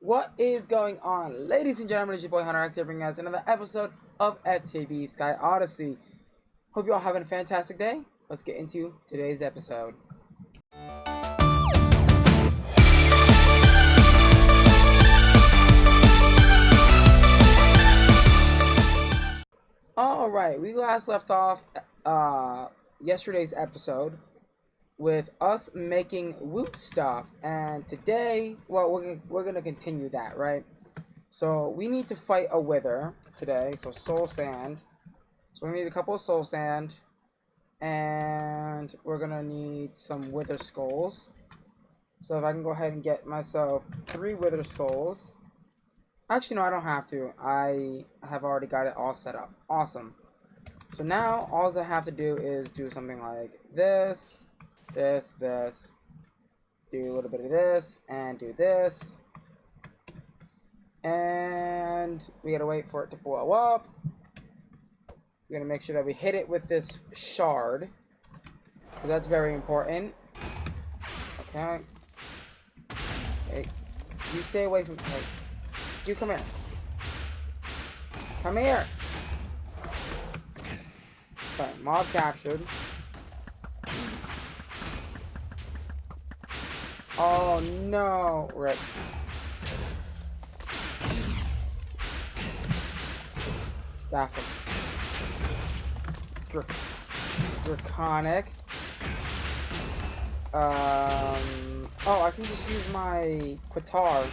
What is going on, ladies and gentlemen? It's your boy HunterX here, bringing us another episode of FTB Sky Odyssey. Hope you all having a fantastic day. Let's get into today's episode. Alright, we last left off yesterday's episode with us making woot stuff, and today, well, we're gonna continue that, right? So we need to fight a wither today. So soul sand. So we need a couple of soul sand, and we're gonna need some wither skulls. So if I can go ahead and get myself 3 wither skulls. Actually, no, I don't have to. I have already got it all set up. Awesome. So now all I have to do is do something like this. This, do a little bit of this, and do this, and we gotta wait for it to blow up. We're gonna make sure that we hit it with this shard, because that's very important. Okay. Hey, you stay away from. Hey, you come here. Come here. Okay, mob captured. Oh no! Rip. Staff of Draconic. Oh, I can just use my Qatar.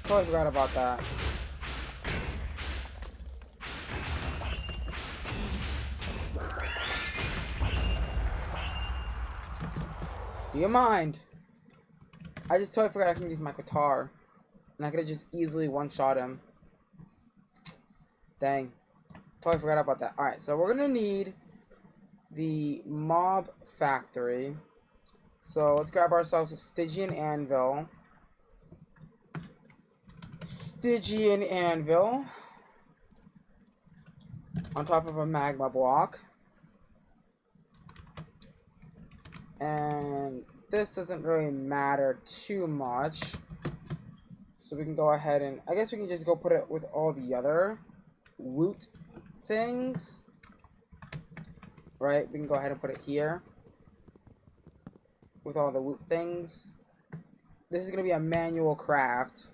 Totally forgot about that. Do you mind? I just totally forgot I can use my Qatar. And I could have just easily one-shot him. Dang. Totally forgot about that. Alright, so we're gonna need the mob factory. So let's grab ourselves a Stygian anvil. Stygian anvil. On top of a magma block. And this doesn't really matter too much. So we can go ahead and, I guess we can just go put it with all the other woot things. Right? We can go ahead and put it here. With all the woot things. This is going to be a manual craft.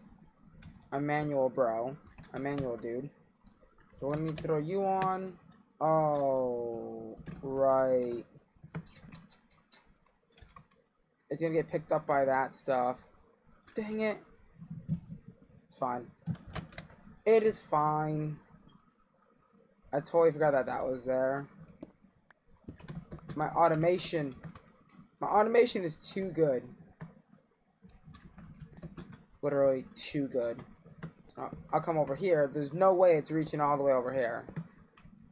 A manual bro. A manual dude. So we're going to need to throw you on. Oh, right. It's going to get picked up by that stuff. Dang it. It's fine. It is fine. I totally forgot that that was there. My automation. My automation is too good. Literally too good. So I'll come over here. There's no way it's reaching all the way over here.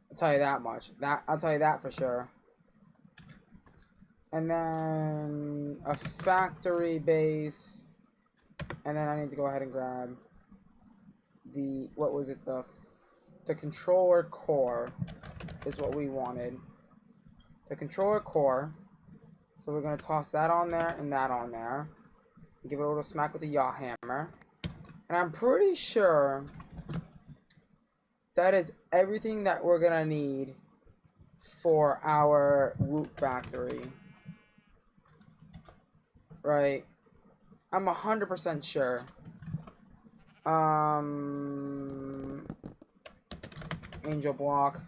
I'll tell you that much. I'll tell you that for sure. And then a factory base. And then I need to go ahead and grab the, what was it, the controller core is what we wanted. The controller core. So we're going to toss that on there and that on there. Give it a little smack with the yaw hammer. And I'm pretty sure that is everything that we're going to need for our woot factory. Right. I'm 100% sure. Angel block.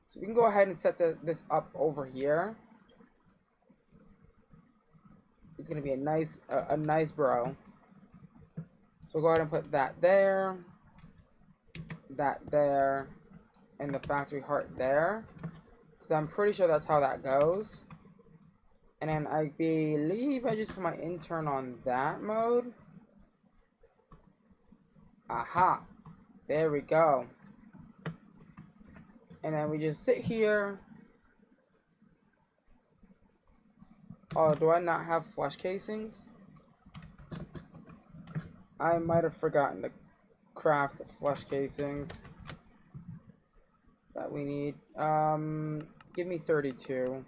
So we can go ahead and set this up over here. It's gonna be a nice bro. So we'll go ahead and put that there, and the factory heart there. Because I'm pretty sure that's how that goes. And then I believe I just put my intern on that mode. Aha! There we go. And then we just sit here. Oh, do I not have flesh casings? I might have forgotten to craft the flesh casings that we need. Give me 32.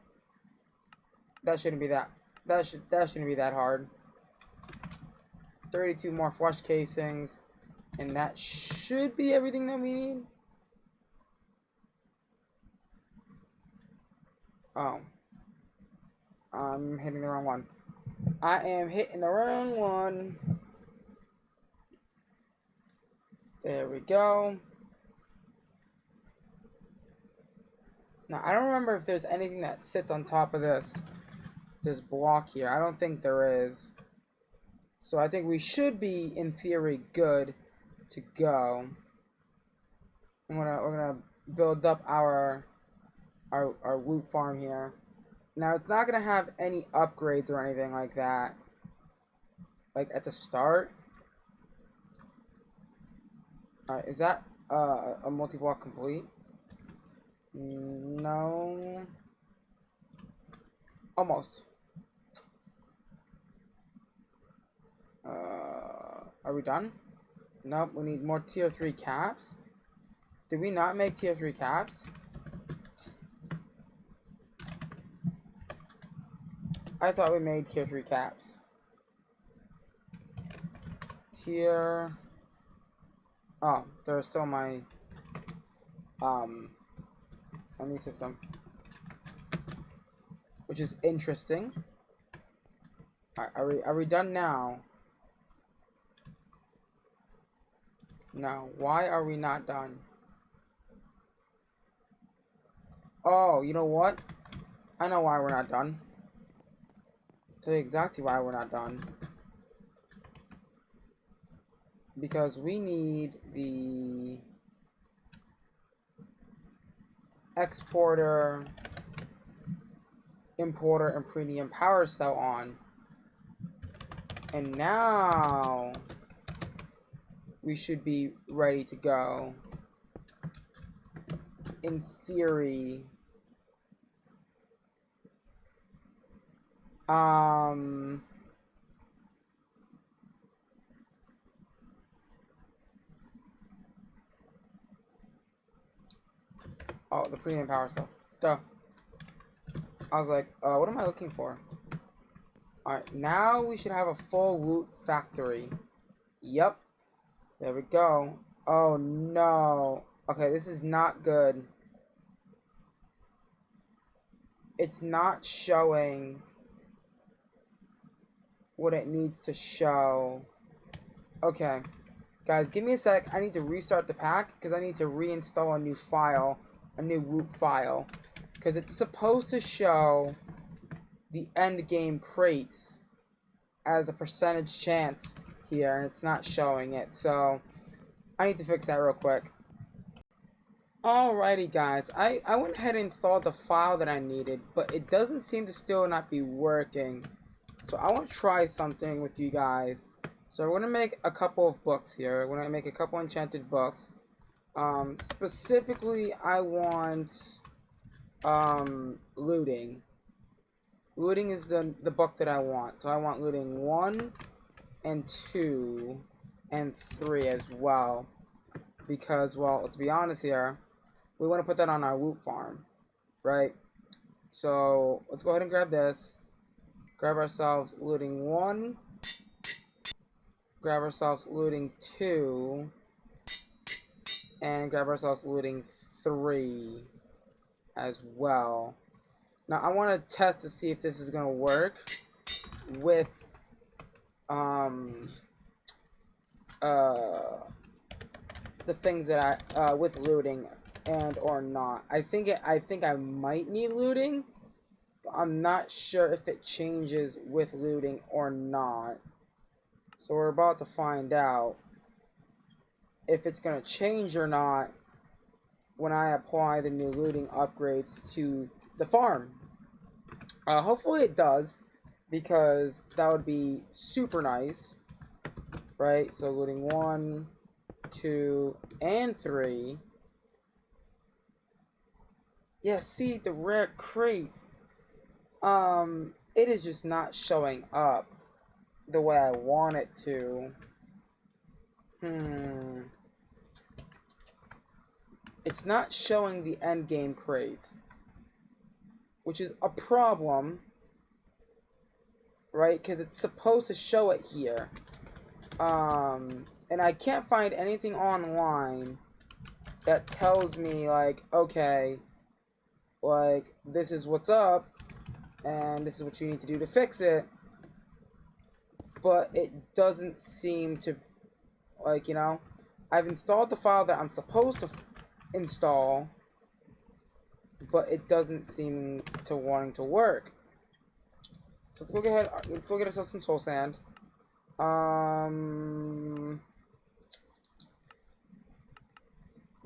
That shouldn't be that. That shouldn't be that hard. 32 more flush casings, and that should be everything that we need. Oh, I'm hitting the wrong one. I am hitting the wrong one. There we go. Now, I don't remember if there's anything that sits on top of this block here. I don't think there is. So I think we should be, in theory, good to go. We're gonna build up our woot farm here. Now, it's not gonna have any upgrades or anything like that. Like at the start. Alright, is that a multi-block complete? No. Almost. Are we done? Nope, we need more tier 3 caps. Did we not make tier 3 caps? I thought we made tier 3 caps. Tier... Oh, there's still my enemy system, which is interesting. Alright, are we done now? No. Why are we not done? Oh, you know what? I know why we're not done. I'll tell you exactly why we're not done. Because we need the exporter, importer, and premium power cell on. And now we should be ready to go. In theory. Oh, the premium power cell. Duh. I was like, what am I looking for? Alright, now we should have a full woot factory. Yep. There we go. Oh, no. Okay, this is not good. It's not showing what it needs to show. Okay. Guys, give me a sec. I need to restart the pack because I need to reinstall a new file. A new woot file. Because it's supposed to show the end game crates as a percentage chance here, and it's not showing it. So I need to fix that real quick. Alrighty guys, I went ahead and installed the file that I needed, but it doesn't seem to still not be working. So I want to try something with you guys. So we're going to make a couple of books here. We're going to make a couple enchanted books. Specifically, I want looting. Looting is the book that I want. So I want looting 1 and 2 and 3 as well. Because, well, let's be honest here, we want to put that on our woot farm, right? So let's go ahead and grab this. Grab ourselves looting 1. Grab ourselves looting 2. And grab ourselves looting 3 as well. Now I want to test to see if this is going to work with the things that I with looting and or not. I think I might need looting, but I'm not sure if it changes with looting or not. So we're about to find out if it's going to change or not when I apply the new looting upgrades to the farm. Hopefully it does, because that would be super nice, right? So looting 1, 2, and 3. Yeah, see the rare crate. It is just not showing up the way I want it to. It's not showing the end game crates, which is a problem right? Because it's supposed to show it here. And I can't find anything online that tells me, like, okay, like, this is what's up, and this is what you need to do to fix it. But it doesn't seem to, like, you know, I've installed the file that I'm supposed to install, but it doesn't seem to wanting to work. So let's go ahead, let's go get ourselves some soul sand.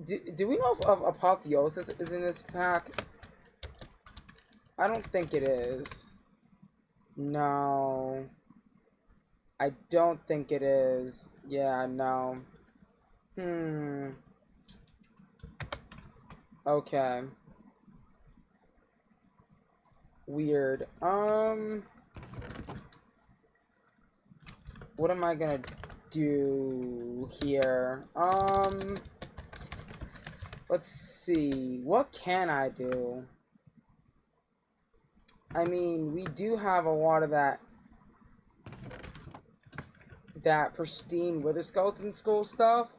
Do we know if Apotheosis is in this pack? I don't think it is. No. I don't think it is. Yeah, no. Okay. Weird. What am I gonna do here? Let's see. What can I do? I mean, we do have a lot of that pristine Wither Skeleton Skull stuff,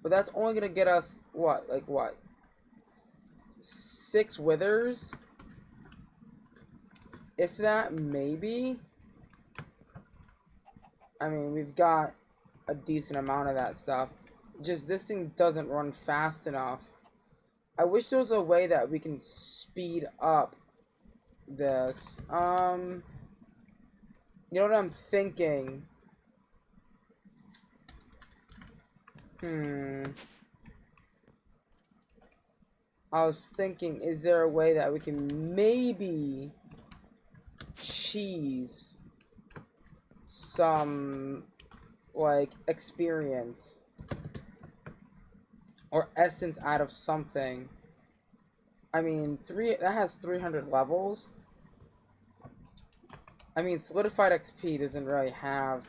but that's only gonna get us what? Like what? 6 withers? If that, maybe. I mean, we've got a decent amount of that stuff. Just this thing doesn't run fast enough. I wish there was a way that we can speed up this. You know what I'm thinking? I was thinking, is there a way that we can maybe cheese some, like, experience or essence out of something? I mean, that has 300 levels. I mean, solidified XP doesn't really have,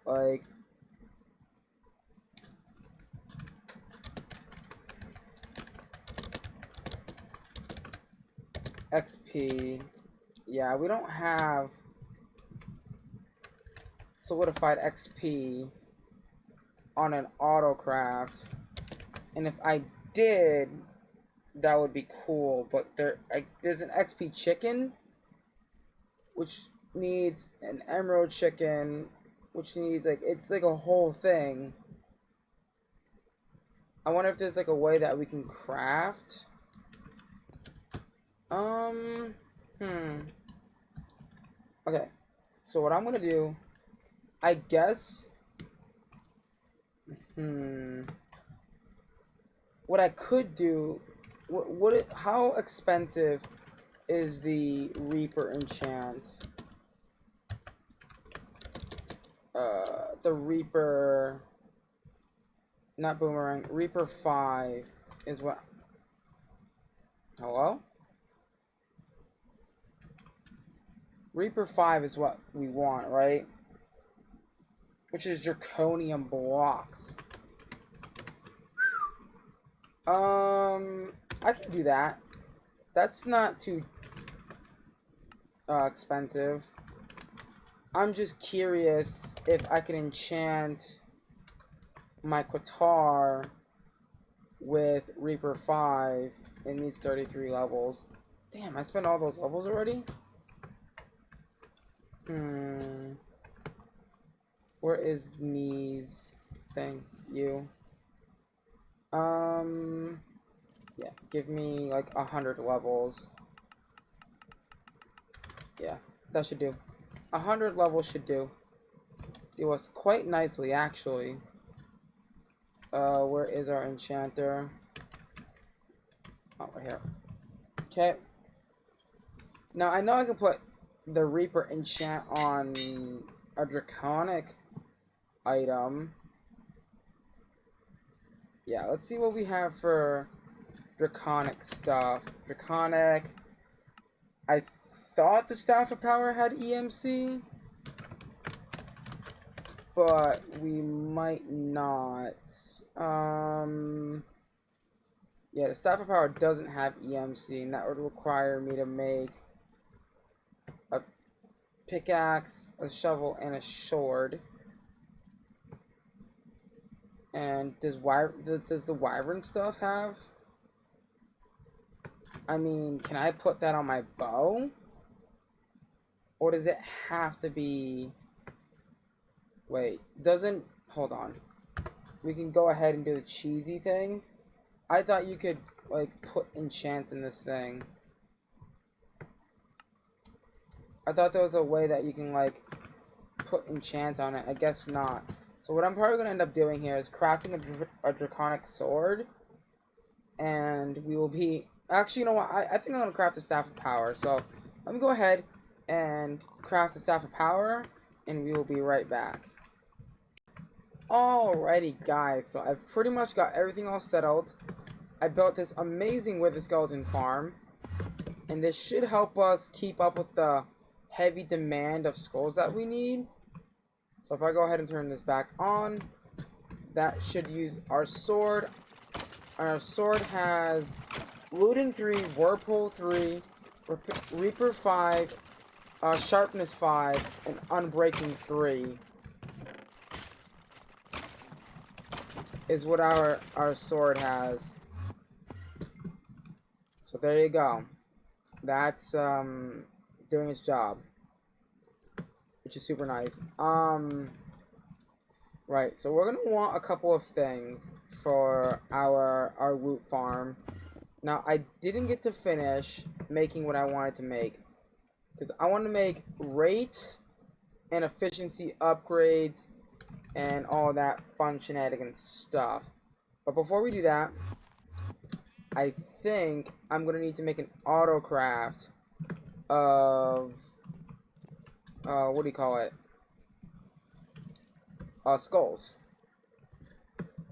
like, XP. Yeah, we don't have solidified XP on an autocraft. And if I did, that would be cool. But there's an XP chicken, which needs an emerald chicken, which needs, like, it's like a whole thing. I wonder if there's, like, a way that we can craft. Okay, so what I'm gonna do, I guess, what I could do, how expensive is the Reaper enchant? The Reaper, not Boomerang, Reaper 5 is what, hello? Reaper 5 is what we want, right? Which is Draconium blocks. I can do that. That's not too expensive. I'm just curious if I can enchant my Qatar with Reaper 5. It needs 33 levels. Damn, I spent all those levels already? Where is Me's thing? You. Yeah, give me like 100 levels. Yeah, that should do. 100 levels should do. Do us quite nicely, actually. Where is our enchanter? Oh, right here. Okay. Now, I know I can put the Reaper enchant on a Draconic item. Yeah, let's see what we have for Draconic stuff. Draconic. I thought the Staff of Power had EMC, but we might not. Yeah, the Staff of Power doesn't have EMC, and that would require me to make a pickaxe, a shovel, and a sword. And does the wyvern stuff have? I mean, can I put that on my bow? Or does it have to be... Wait, doesn't... Hold on. We can go ahead and do the cheesy thing. I thought you could, like, put enchants in this thing. I thought there was a way that you can, like, put enchants on it. I guess not. So what I'm probably going to end up doing here is crafting a draconic sword. And we will be... Actually, you know what? I think I'm going to craft the Staff of Power. So let me go ahead and craft the Staff of Power. And we will be right back. Alrighty, guys. So I've pretty much got everything all settled. I built this amazing wither skeleton farm. And this should help us keep up with the heavy demand of skulls that we need. So if I go ahead and turn this back on, that should use our sword. And our sword has looting 3, whirlpool 3, reaper 5, sharpness 5, and unbreaking 3 is what our sword has. So there you go. That's doing its job, which is super nice. Right, so we're gonna want a couple of things for our woot farm. Now, I didn't get to finish making what I wanted to make, because I want to make rate and efficiency upgrades and all that fun shenanigans stuff. But before we do that, I think I'm gonna need to make an auto craft of what do you call it? Skulls.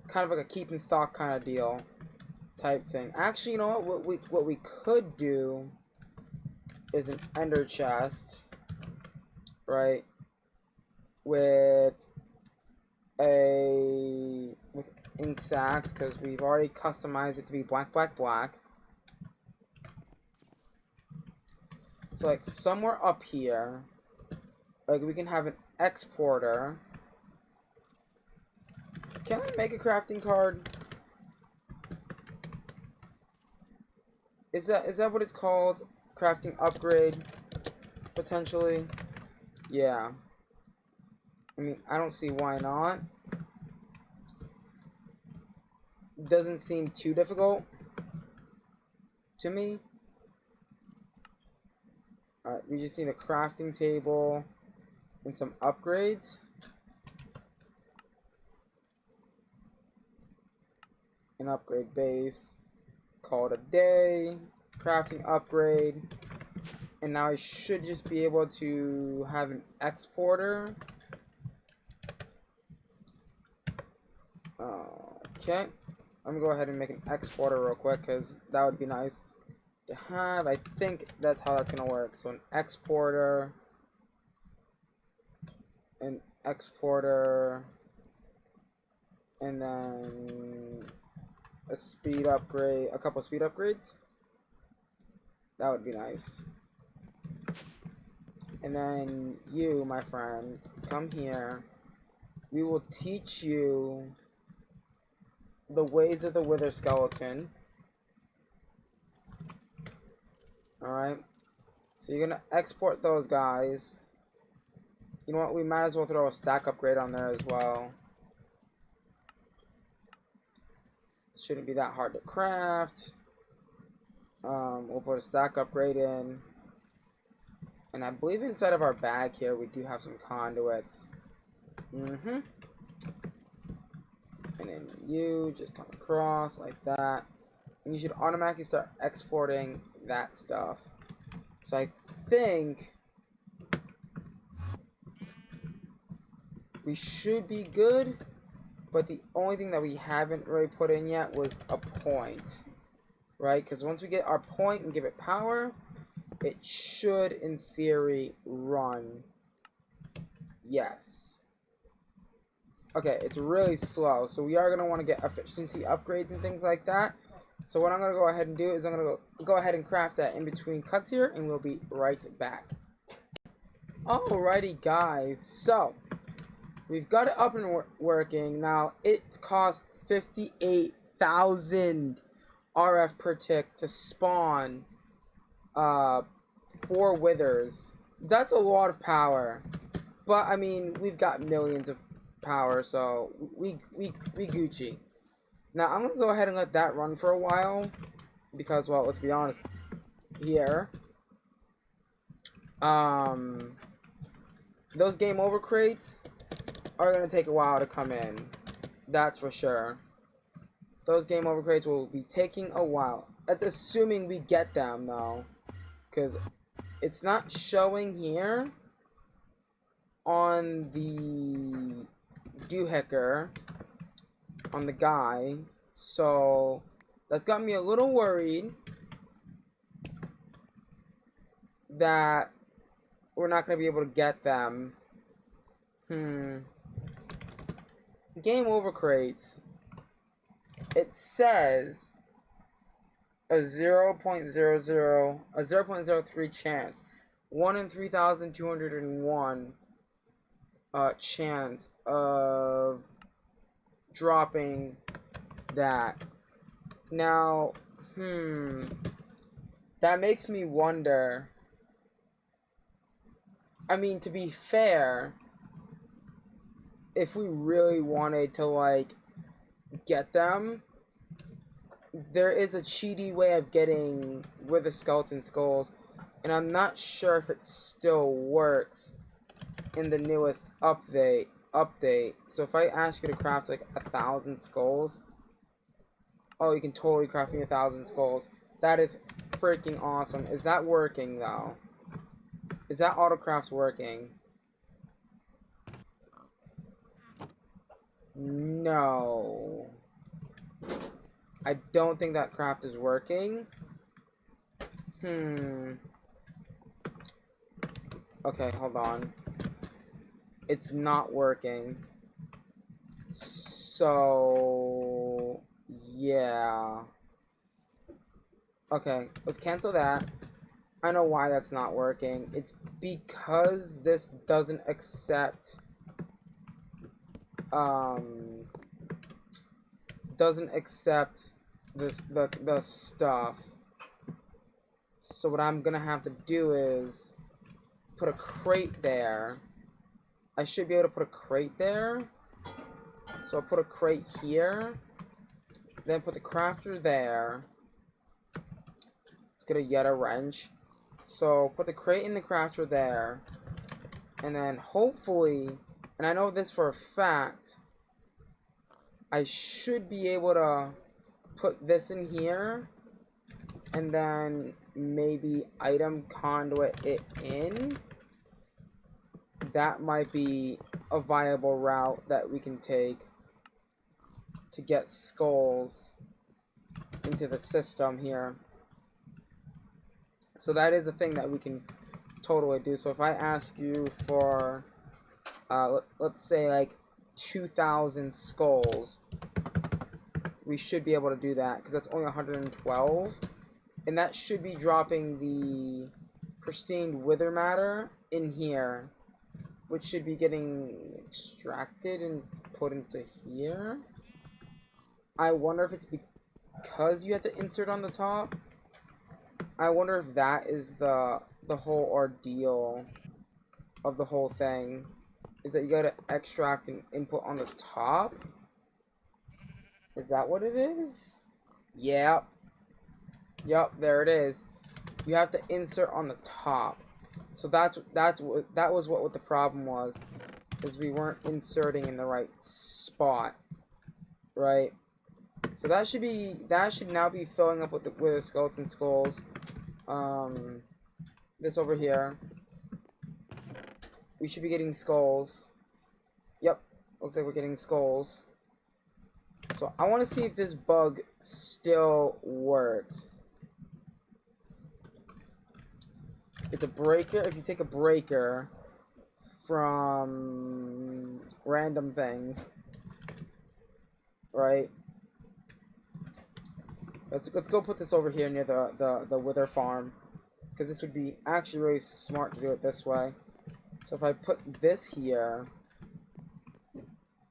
Kind of like a keep in stock kind of deal type thing. Actually, you know what we could do is an ender chest, right? With ink sacks, because we've already customized it to be black, black, black. So like somewhere up here, like we can have an exporter. Can I make a crafting card? Is that what it's called? Crafting upgrade, potentially. Yeah. I mean, I don't see why not. Doesn't seem too difficult to me. Alright, we just need a crafting table and some upgrades. An upgrade base. Call it a day. Crafting upgrade. And now I should just be able to have an exporter. Okay. I'm gonna go ahead and make an exporter real quick, because that would be nice to have. I think that's how that's gonna work. So an exporter, and then a speed upgrade, a couple speed upgrades. That would be nice. And then you, my friend, come here. We will teach you the ways of the wither skeleton. Alright. So you're gonna export those guys. You know what? We might as well throw a stack upgrade on there as well. Shouldn't be that hard to craft. We'll put a stack upgrade in. And I believe inside of our bag here we do have some conduits. And then you just come across like that. And you should automatically start exporting that stuff. So I think we should be good. But the only thing that we haven't really put in yet was a point. Right? Because once we get our point and give it power, it should, in theory, run. Yes. Okay, it's really slow. So we are going to want to get efficiency upgrades and things like that. So what I'm going to go ahead and do is I'm going to go ahead and craft that in between cuts here. And we'll be right back. Alrighty, guys. So we've got it up and working now. It costs 58,000 RF per tick to spawn 4 withers. That's a lot of power, but I mean we've got millions of power, so we Gucci. Now I'm gonna go ahead and let that run for a while because, well, let's be honest here. Those game over crates are gonna take a while to come in. That's for sure. Those game over crates will be taking a while. That's assuming we get them though, because it's not showing here on the doohickey on the guy, so that's got me a little worried that we're not going to be able to get them. Game over crates. It says a 0.03 chance. 1 in 3,201 chance of dropping that. Now, that makes me wonder. I mean, to be fair, if we really wanted to, like, get them, there is a cheaty way of getting with the skeleton skulls, and I'm not sure if it still works in the newest update. So if I ask you to craft like 1,000 skulls, oh, you can totally craft me 1,000 skulls. That is freaking awesome. Is that working though? Is that autocraft working? No. I don't think that craft is working. Okay, hold on. It's not working. So, yeah. Okay, let's cancel that. I know why that's not working. It's because this doesn't accept this the stuff. So what I'm gonna have to do is put a crate there. I should be able to put a crate there. So I'll put a crate here. Then put the crafter there. Let's get a Yeta wrench. So put the crate in the crafter there. And then hopefully, and I know this for a fact, I should be able to put this in here. And then maybe item conduit it in. That might be a viable route that we can take to get skulls into the system here. So that is a thing that we can totally do. So if I ask you for, let's say like 2,000 skulls, we should be able to do that because that's only 112. And that should be dropping the pristine wither matter in here, which should be getting extracted and put into here. I wonder if it's because you have to insert on the top. I wonder if that is the whole ordeal of the whole thing. Is that you gotta extract and input on the top? Is that what it is? Yep. Yep, there it is. You have to insert on the top. So that was what the problem was, is we weren't inserting in the right spot, right? So that should now be filling up with the skeleton skulls. This over here, we should be getting skulls. Yep, looks like we're getting skulls. So I want to see if this bug still works. It's a breaker. If you take a breaker from random things, right? Let's go put this over here near the wither farm, because this would be actually really smart to do it this way. So if I put this here,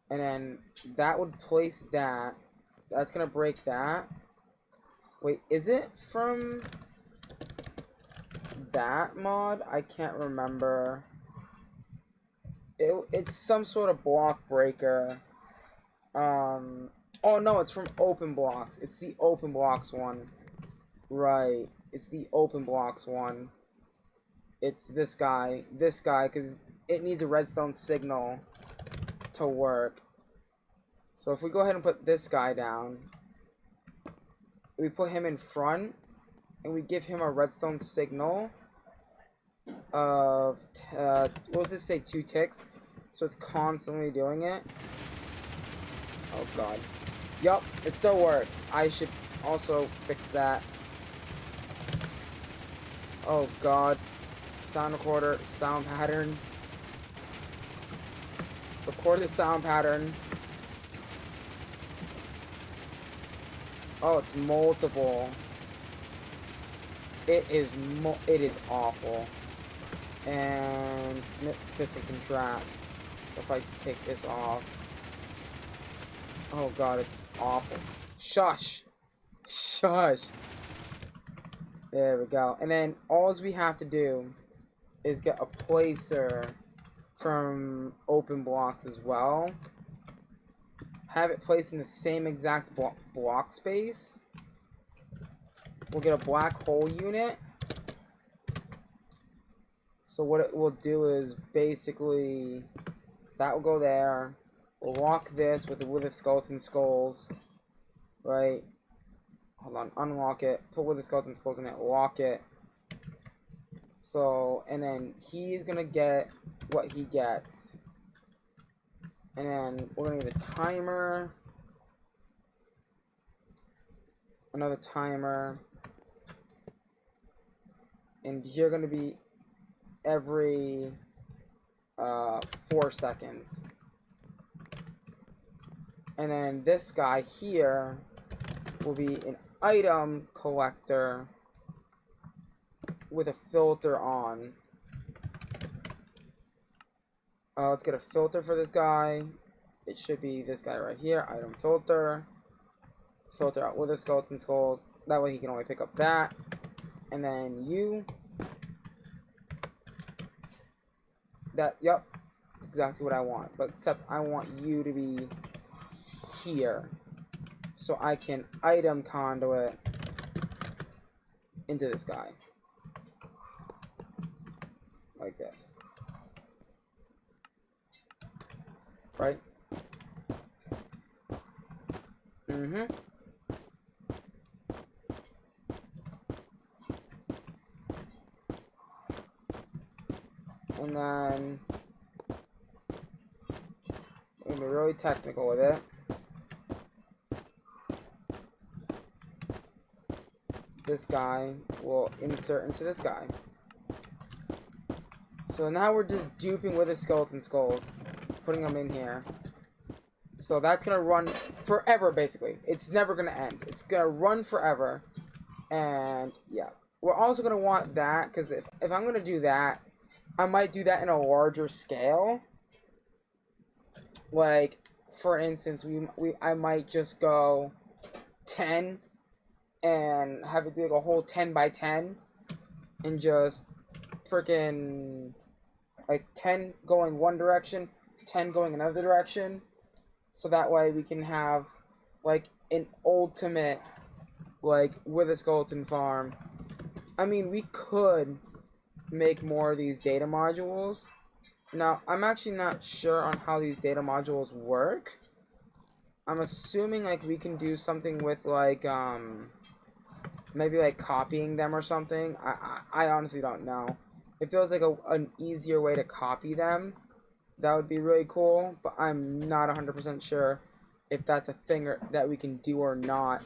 and then that would place that, that's gonna break that. Wait, is it from that mod? I can't remember. It's some sort of block breaker. Oh no, it's from Open Blocks. It's the Open Blocks one. Right, it's the Open Blocks one. It's this guy, because it needs a redstone signal to work. So if we go ahead and put this guy down, we put him in front, and we give him a redstone signal of, what does it say, 2 ticks? So it's constantly doing it. Oh god. Yup, it still works. I should also fix that. Oh god. Sound recorder, sound pattern. Record the sound pattern. Oh, it's multiple. It is awful. And this and contract. So if I take this off. Oh god, it's awful. Shush. Shush. There we go. And then all we have to do is get a placer from Open Blocks as well. Have it placed in the same exact block space. We'll get a black hole unit. So what it will do is basically that will go there. We'll lock this with the skeleton skulls. Right? Hold on, unlock it. Put with the skeleton skulls in it. Lock it. So, and then he's gonna get what he gets. And then we're gonna need a timer. Another timer. And you're gonna be every 4 seconds. And then this guy here will be an item collector with a filter on. Let's get a filter for this guy. It should be this guy right here. Item filter. Filter out with the skeleton skulls. That way he can only pick up that. And then you. That, yep. Exactly what I want. But except I want you to be here. So I can item conduit into this guy. Like this. Right? Mm-hmm. And then we're gonna be really technical with it. This guy will insert into this guy. So now we're just duping with the skeleton skulls, putting them in here. So that's gonna run forever, basically. It's never gonna end. It's gonna run forever. And yeah, we're also gonna want that, because if I'm gonna do that, I might do that in a larger scale. Like, for instance, I might just go 10 and have it do like a whole 10 by 10 and just freaking like 10 going one direction, 10 going another direction, so that way we can have like an ultimate like with a skeleton farm. I mean, we could make more of these data modules. Now, I'm actually not sure on how these data modules work. I'm assuming like we can do something with like maybe like copying them or something. I honestly don't know. If there was like an easier way to copy them, that would be really cool, but I'm not 100% sure if that's a thing that we can do or not.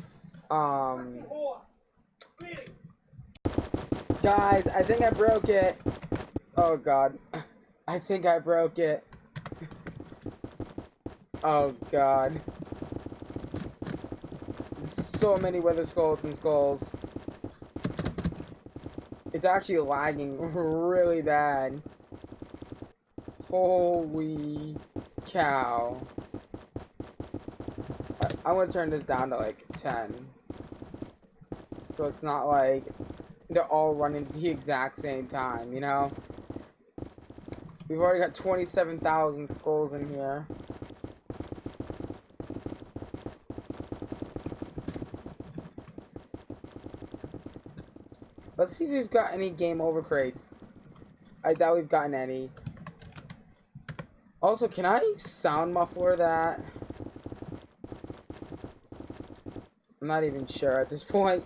Guys, I think I broke it. Oh god. I think I broke it. Oh god. So many wither skeleton skulls. It's actually lagging really bad. Holy cow. I'm gonna turn this down to like 10. So it's not like they're all running at the exact same time, you know? We've already got 27,000 skulls in here. Let's see if we've got any game over crates. I doubt we've gotten any. Also, can I sound muffler that? I'm not even sure at this point.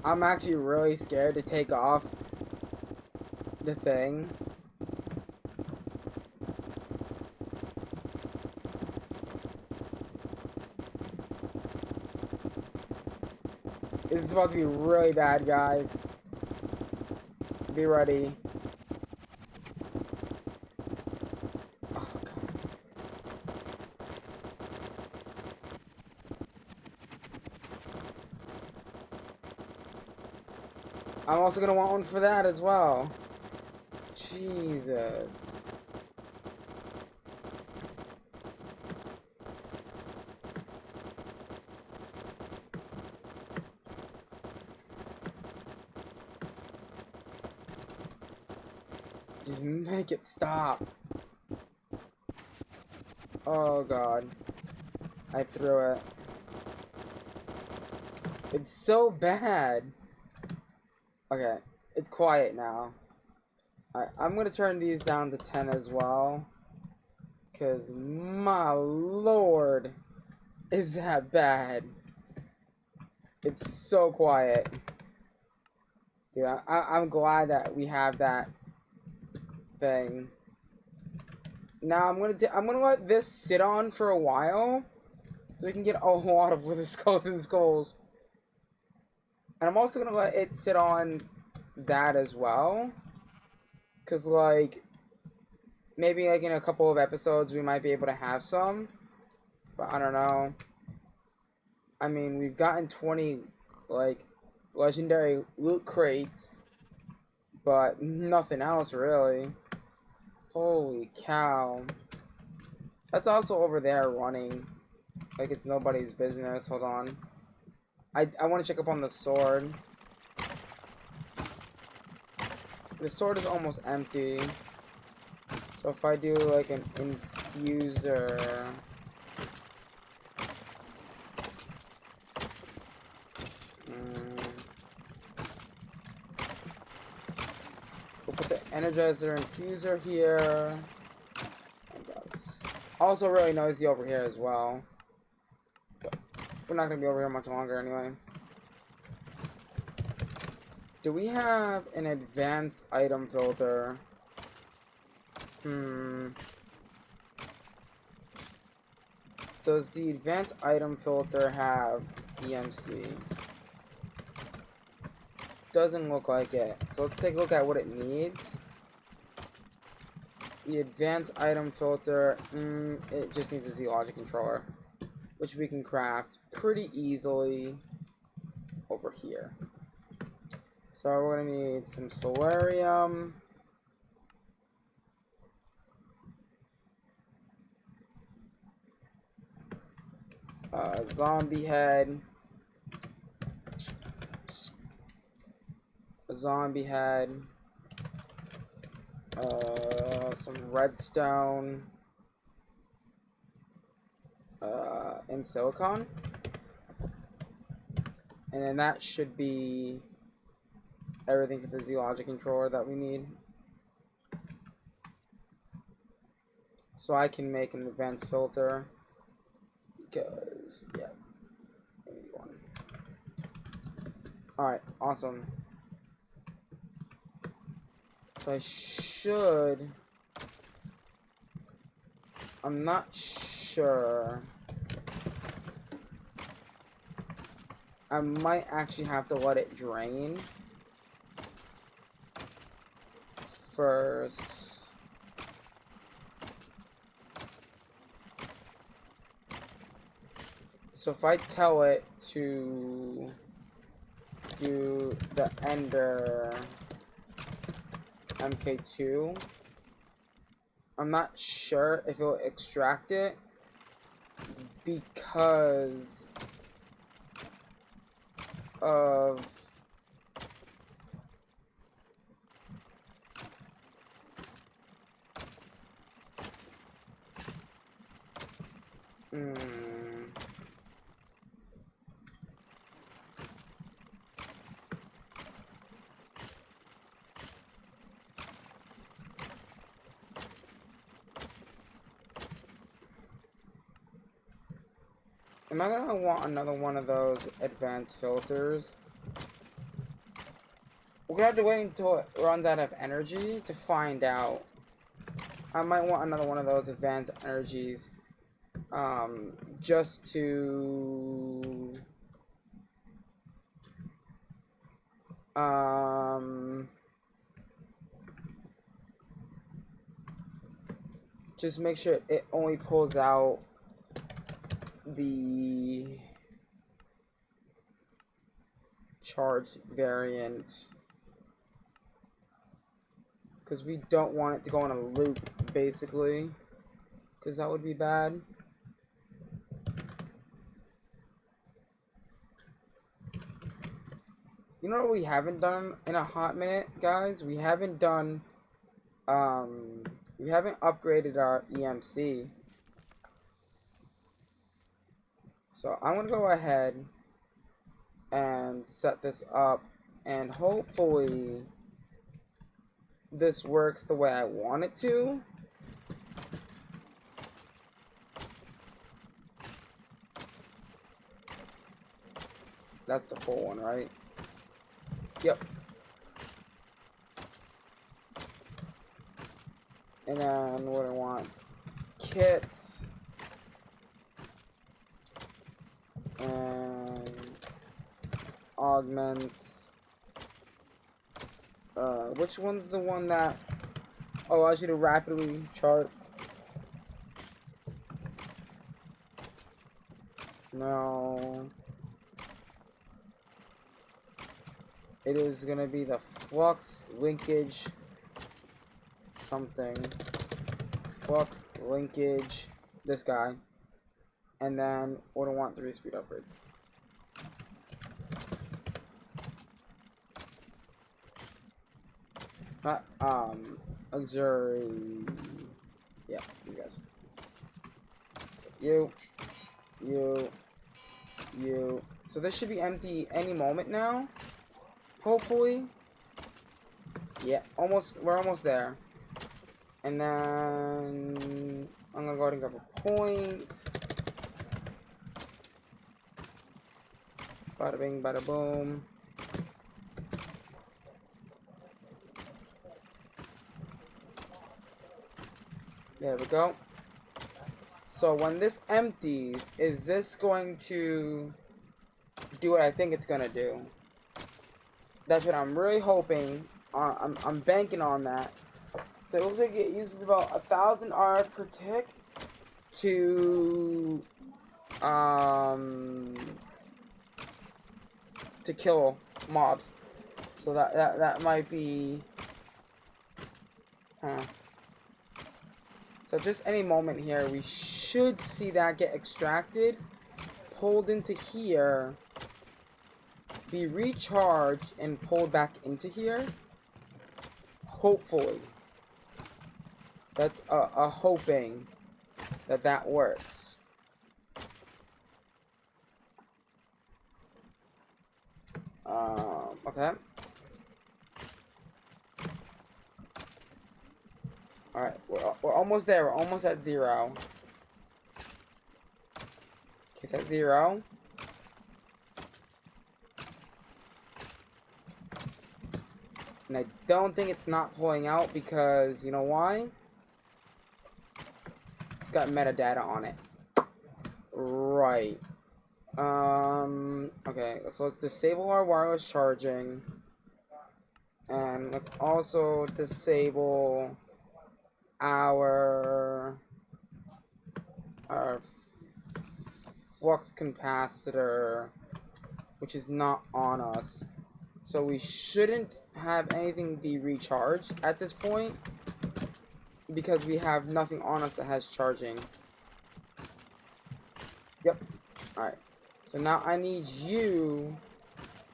I'm actually really scared to take off the thing. This is about to be really bad, guys. Be ready. Oh, God. I'm also gonna want one for that as well. Jesus. Just make it stop. Oh God. I threw it. It's so bad. Okay, it's quiet now. I'm gonna turn these down to 10 as well. Cause my lord, is that bad. It's so quiet. Dude, I'm glad that we have that thing. Now I'm gonna let this sit on for a while, so we can get a lot of wither skulls and skulls. And I'm also gonna let it sit on that as well, cause like maybe like in a couple of episodes we might be able to have some, but I don't know. I mean, we've gotten 20 like legendary loot crates, but nothing else really. Holy cow. That's also over there running like it's nobody's business. Hold on. I want to check up on the sword. The sword is almost empty. So if I do like an infuser... We'll put the energizer infuser here. It's also really noisy over here as well. But we're not going to be over here much longer anyway. Do we have an advanced item filter? Does the advanced item filter have EMC? Doesn't look like it. So let's take a look at what it needs. The advanced item filter, it just needs a Z-Logic controller, which we can craft pretty easily over here. So we're gonna need some solarium. Zombie head. A zombie head. Some redstone. And silicon. And then that should be everything for the Z-Logic controller that we need. So I can make an advanced filter. Because, yeah. I need one. Alright, awesome. So I should... I'm not sure. I might actually have to let it drain first. So if I tell it to do the Ender MK2, I'm not sure if it will extract it because of am I gonna want another one of those advanced filters? We're gonna have to wait until it runs out of energy to find out. I might want another one of those advanced energies, just to just make sure it only pulls out the charged variant, because we don't want it to go on a loop, basically, because that would be bad. You know what we haven't done in a hot minute, guys? We haven't done, we haven't upgraded our EMC. So I'm gonna go ahead and set this up, and hopefully this works the way I want it to. That's the full one, right? Yep. And then what I want, kits and augments. Which one's the one that allows you to rapidly chart? No. It is gonna be the flux linkage something. Flux linkage, this guy. And then what I want, 3 speed upgrades. Not auxiliary. Yeah, you guys. So you. So this should be empty any moment now. Hopefully. Yeah, almost. We're almost there. And then I'm gonna go ahead and grab a point. Bada bing, bada boom. There we go. So when this empties, is this going to do what I think it's gonna do? That's what I'm really hoping. I'm banking on that. So it looks like it uses about 1,000 RF per tick to kill mobs. So that might be, So just any moment here, we should see that get extracted, pulled into here, be recharged, and pulled back into here. Hopefully. That's a hoping that works. Okay. Alright, we're almost there. We're almost at 0. Okay, it's at 0. And I don't think it's not pulling out because, you know why? It's got metadata on it. Right. Okay, so let's disable our wireless charging. And let's also disable our flux capacitor, which is not on us. So we shouldn't have anything be recharged at this point, because we have nothing on us that has charging. Yep. Alright. So now I need you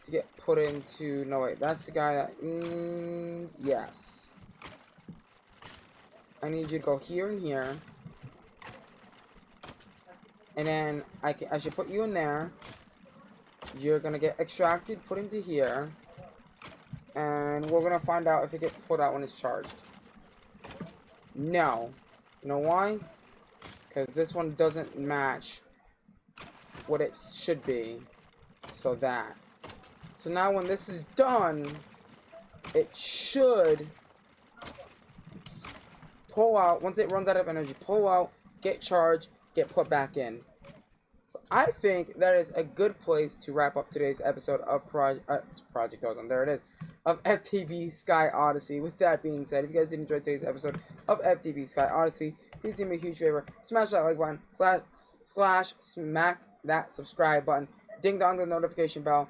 to get put into... No, wait. That's the guy that... yes. I need you to go here and here. And then I should put you in there. You're going to get extracted, put into here. And we're going to find out if it gets put out when it's charged. No. You know why? Because this one doesn't match what it should be. So that. So now when this is done, it should pull out. Once it runs out of energy, pull out, get charged, get put back in. So I think that is a good place to wrap up today's episode of Project Ozone. There it is. Of FTB Sky Odyssey. With that being said, if you guys did enjoy today's episode of FTB Sky Odyssey, please do me a huge favor. Smash that like button. Slash smack that subscribe button. Ding dong the notification bell.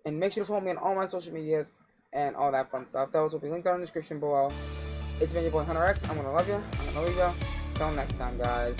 And make sure to follow me on all my social medias and all that fun stuff. Those will be linked down in the description below. It's been your boy HunterX. I'm gonna love you. I'm gonna love you. Until next time, guys.